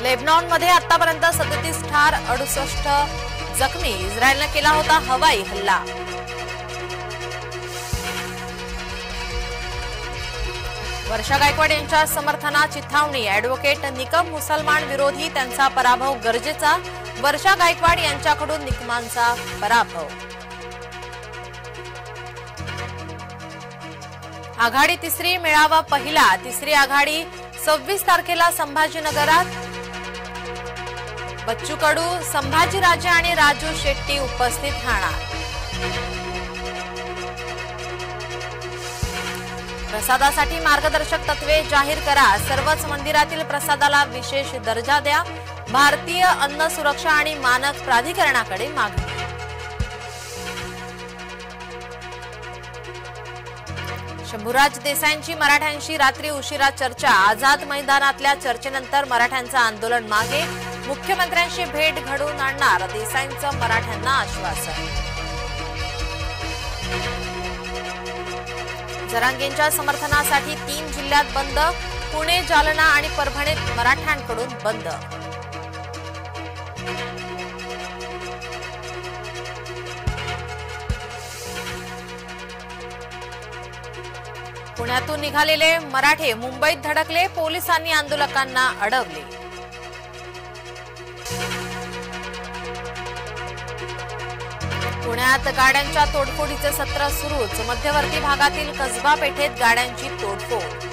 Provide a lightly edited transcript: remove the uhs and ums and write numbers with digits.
लेबनॉनमध्ये आतापर्यंत 37 ठार 68 जखमी. इस्रायलने केला होता हवाई हल्ला. वर्षा गायकवाड यांच्या समर्थनात चिथावणी. ॲडव्होकेट निकम मुसलमान विरोधी, त्यांचा पराभव गरजेचा. वर्षा गायकवाड यांच्याकडून निकमांचा पराभव. आघाडी तिसरी, मेळावा पहिला. तिसरी आघाडी 26 तारखेला संभाजीनगरात. बच्चू कडू, संभाजीराजे आणि राजू शेट्टी उपस्थित राहणार. प्रसादासाठी मार्गदर्शक तत्वे जाहीर करा. सर्वच मंदिरातील प्रसादाला विशेष दर्जा द्या. भारतीय अन्न सुरक्षा आणि मानक प्राधिकरणाकडे मागणी. शंभूराज देसाईंची मराठ्यांशी रात्री उशिरा चर्चा. आझाद मैदानातल्या चर्चेनंतर मराठ्यांचं आंदोलन मागे. मुख्यमंत्र्यांशी भेट घडवून आणणार, देसाईंचं मराठ्यांना आश्वासन. जरांगेंच्या समर्थनासाठी 3 जिल्ह्यात बंद. पुणे, जालना आणि परभणीत मराठ्यांकडून बंद. पुण्यातून निघालेले मराठे मुंबईत धडकले. पोलिसांनी आंदोलकांना अडवले. पुण्यात गाड्यांच्या तोडफोडीचे सत्र सुरूच. मध्यवर्ती भागातील कसबा पेठेत गाड्यांची तोडफोड.